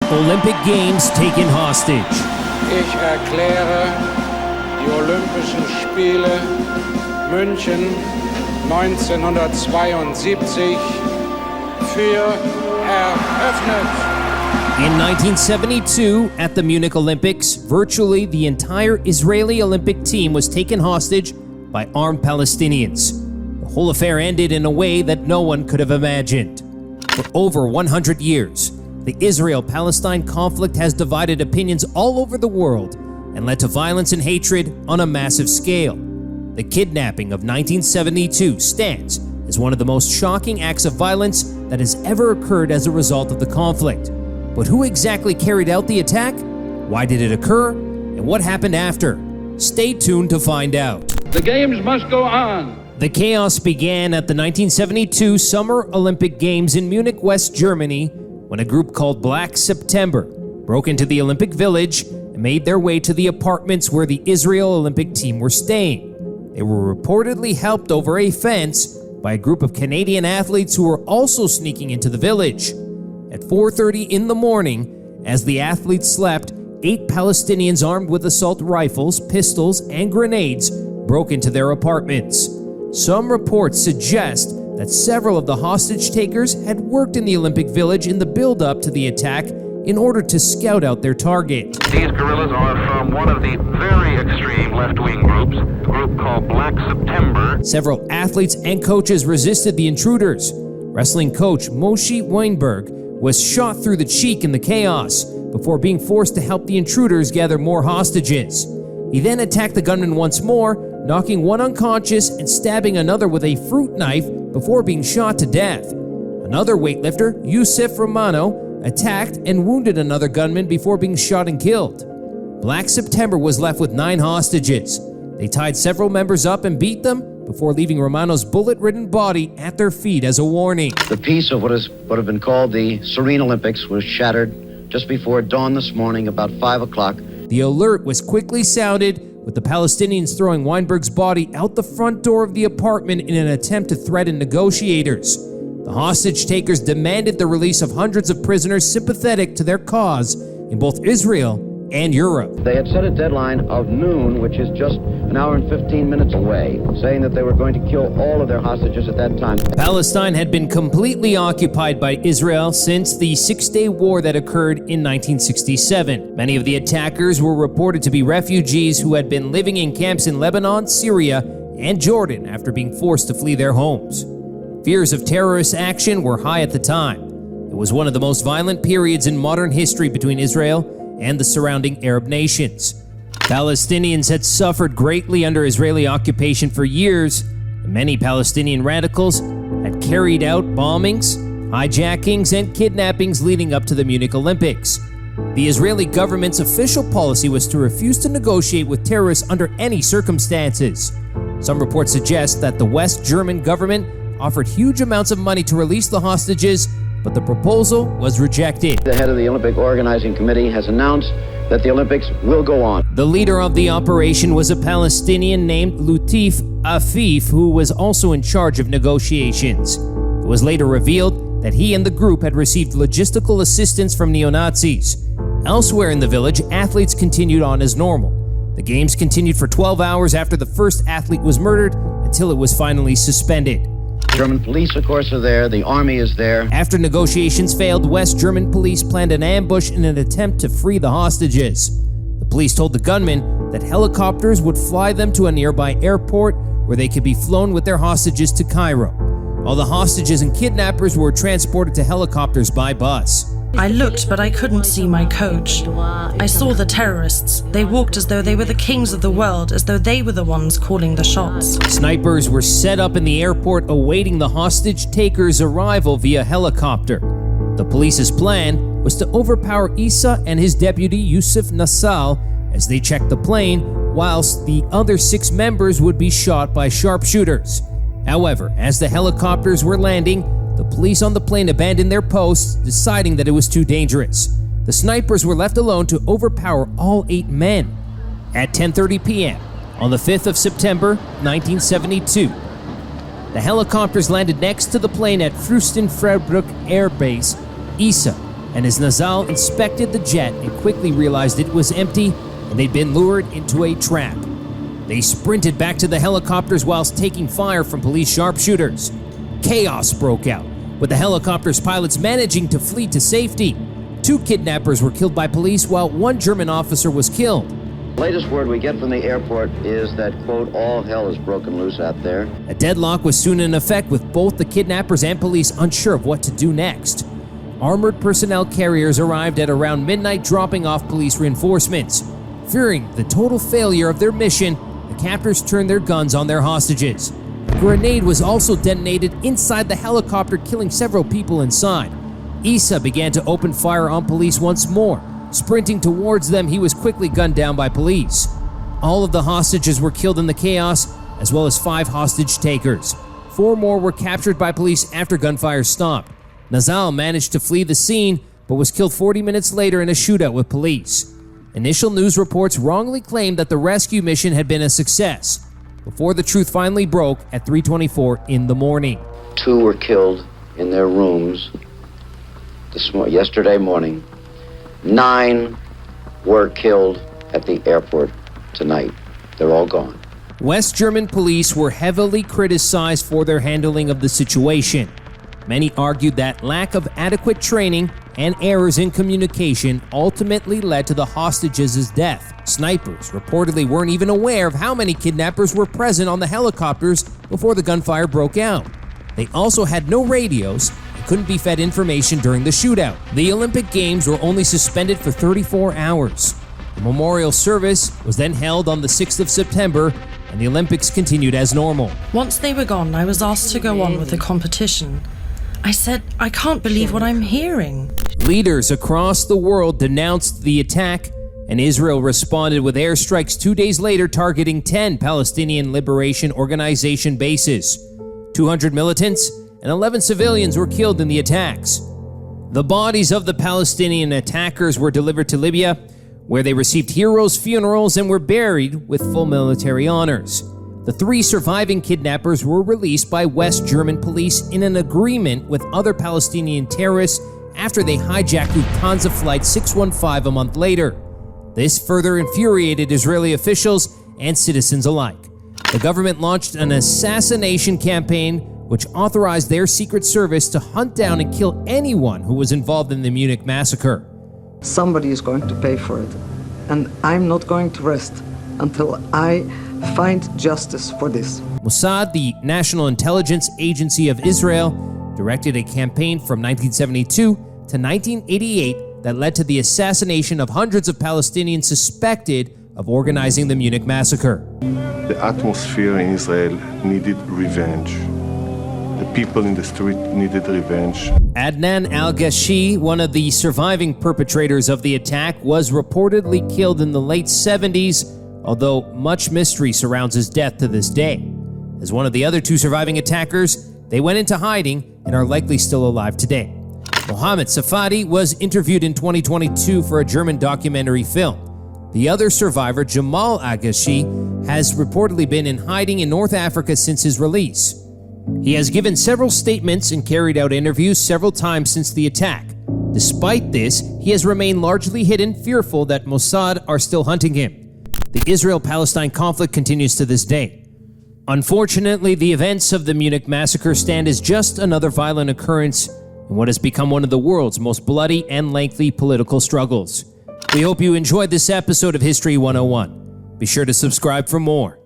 Olympic Games taken hostage. Ich erkläre die Olympischen Spiele München 1972 für eröffnet. In 1972, at the Munich Olympics, virtually the entire Israeli Olympic team was taken hostage by armed Palestinians. The whole affair ended in a way that no one could have imagined. For over 100 years, the Israel-Palestine conflict has divided opinions all over the world and led to violence and hatred on a massive scale. The kidnapping of 1972 stands as one of the most shocking acts of violence that has ever occurred as a result of the conflict. But who exactly carried out the attack? Why did it occur? And what happened after? Stay tuned to find out. The games must go on. The chaos began at the 1972 Summer Olympic Games in Munich, West Germany, when a group called Black September broke into the Olympic Village and made their way to the apartments where the Israel Olympic team were staying. They were reportedly helped over a fence by a group of Canadian athletes who were also sneaking into the village. At 4:30 in the morning, as the athletes slept, 8 Palestinians armed with assault rifles, pistols, and grenades broke into their apartments. Some reports suggest that several of the hostage takers had worked in the Olympic Village in the build-up to the attack in order to scout out their target. These guerrillas are from one of the very extreme left-wing groups, a group called Black September. Several athletes and coaches resisted the intruders. Wrestling coach Moshe Weinberg was shot through the cheek in the chaos before being forced to help the intruders gather more hostages. He then attacked the gunman once more, knocking one unconscious and stabbing another with a fruit knife before being shot to death. Another weightlifter, Yusuf Romano, attacked and wounded another gunman before being shot and killed. Black September was left with 9 hostages. They tied several members up and beat them before leaving Romano's bullet-ridden body at their feet as a warning. The peace of what have been called the Serene Olympics was shattered just before dawn this morning, about 5 o'clock. The alert was quickly sounded, with the Palestinians throwing Weinberg's body out the front door of the apartment in an attempt to threaten negotiators. The hostage takers demanded the release of hundreds of prisoners sympathetic to their cause in both Israel and Europe. They had set a deadline of noon, which is just an hour and 15 minutes away, saying that they were going to kill all of their hostages at that time. Palestine had been completely occupied by Israel since the 6-day war that occurred in 1967. Many of the attackers were reported to be refugees who had been living in camps in Lebanon, Syria, and Jordan after being forced to flee their homes. Fears of terrorist action were high at the time. It was one of the most violent periods in modern history between Israel and the surrounding Arab nations. Palestinians had suffered greatly under Israeli occupation for years, and many Palestinian radicals had carried out bombings, hijackings, and kidnappings leading up to the Munich Olympics. The Israeli government's official policy was to refuse to negotiate with terrorists under any circumstances. Some reports suggest that the West German government offered huge amounts of money to release the hostages, but the proposal was rejected. The head of the Olympic Organizing Committee has announced that the Olympics will go on. The leader of the operation was a Palestinian named Latif Afif, who was also in charge of negotiations. It was later revealed that he and the group had received logistical assistance from neo-Nazis. Elsewhere in the village, athletes continued on as normal. The games continued for 12 hours after the first athlete was murdered until it was finally suspended. German police, of course, are there. The army is there. After negotiations failed, West German police planned an ambush in an attempt to free the hostages. The police told the gunmen that helicopters would fly them to a nearby airport where they could be flown with their hostages to Cairo. All the hostages and kidnappers were transported to helicopters by bus. I looked, but I couldn't see my coach. I saw the terrorists. They walked as though they were the kings of the world, as though they were the ones calling the shots. Snipers were set up in the airport awaiting the hostage takers' arrival via helicopter. The police's plan was to overpower Isa and his deputy Yusuf Nassal as they checked the plane, whilst the other 6 members would be shot by sharpshooters. However, as the helicopters were landing, the police on the plane abandoned their posts, deciding that it was too dangerous. The snipers were left alone to overpower all 8 men. At 10:30 p.m. on the 5th of September, 1972, the helicopters landed next to the plane at Fürstenfeldbruck Air Base. Isa and as Nazal inspected the jet and quickly realized it was empty and they'd been lured into a trap. They sprinted back to the helicopters whilst taking fire from police sharpshooters. Chaos broke out, with the helicopter's pilots managing to flee to safety. 2 kidnappers were killed by police while 1 German officer was killed. The latest word we get from the airport is that, quote, all hell is broken loose out there. A deadlock was soon in effect, with both the kidnappers and police unsure of what to do next. Armored personnel carriers arrived at around midnight, dropping off police reinforcements. Fearing the total failure of their mission, the captors turned their guns on their hostages. A grenade was also detonated inside the helicopter, killing several people inside. Issa began to open fire on police once more. Sprinting towards them, he was quickly gunned down by police. All of the hostages were killed in the chaos, as well as 5 hostage takers. 4 more were captured by police after gunfire stopped. Nazal managed to flee the scene, but was killed 40 minutes later in a shootout with police. Initial news reports wrongly claimed that the rescue mission had been a success, before the truth finally broke at 3:24 in the morning. 2 were killed in their rooms yesterday morning. 9 were killed at the airport tonight. They're all gone. West German police were heavily criticized for their handling of the situation. Many argued that lack of adequate training and errors in communication ultimately led to the hostages' death. Snipers reportedly weren't even aware of how many kidnappers were present on the helicopters before the gunfire broke out. They also had no radios and couldn't be fed information during the shootout. The Olympic Games were only suspended for 34 hours. A memorial service was then held on the 6th of September, and the Olympics continued as normal. Once they were gone, I was asked to go on with the competition. I said, I can't believe what I'm hearing. Leaders across the world denounced the attack, and Israel responded with airstrikes 2 days later, targeting 10 Palestinian Liberation Organization bases. 200 militants and 11 civilians were killed in the attacks. The bodies of the Palestinian attackers were delivered to Libya, where they received heroes' funerals and were buried with full military honors. The 3 surviving kidnappers were released by West German police in an agreement with other Palestinian terrorists after they hijacked Lufthansa Flight 615 a month later. This further infuriated Israeli officials and citizens alike. The government launched an assassination campaign which authorized their secret service to hunt down and kill anyone who was involved in the Munich massacre. Somebody is going to pay for it, and I'm not going to rest until I find justice for this. Mossad, the National Intelligence Agency of Israel, directed a campaign from 1972 to 1988 that led to the assassination of hundreds of Palestinians suspected of organizing the Munich massacre. The atmosphere in Israel needed revenge. The people in the street needed revenge. Adnan al-Ghashi, one of the surviving perpetrators of the attack, was reportedly killed in the late 70s, although much mystery surrounds his death to this day. As one of the other 2 surviving attackers, they went into hiding and are likely still alive today. Mohammed Safadi was interviewed in 2022 for a German documentary film. The other survivor, Jamal Agashi, has reportedly been in hiding in North Africa since his release. He has given several statements and carried out interviews several times since the attack. Despite this, he has remained largely hidden, fearful that Mossad are still hunting him. The Israel-Palestine conflict continues to this day. Unfortunately, the events of the Munich massacre stand as just another violent occurrence in what has become one of the world's most bloody and lengthy political struggles. We hope you enjoyed this episode of History 101. Be sure to subscribe for more.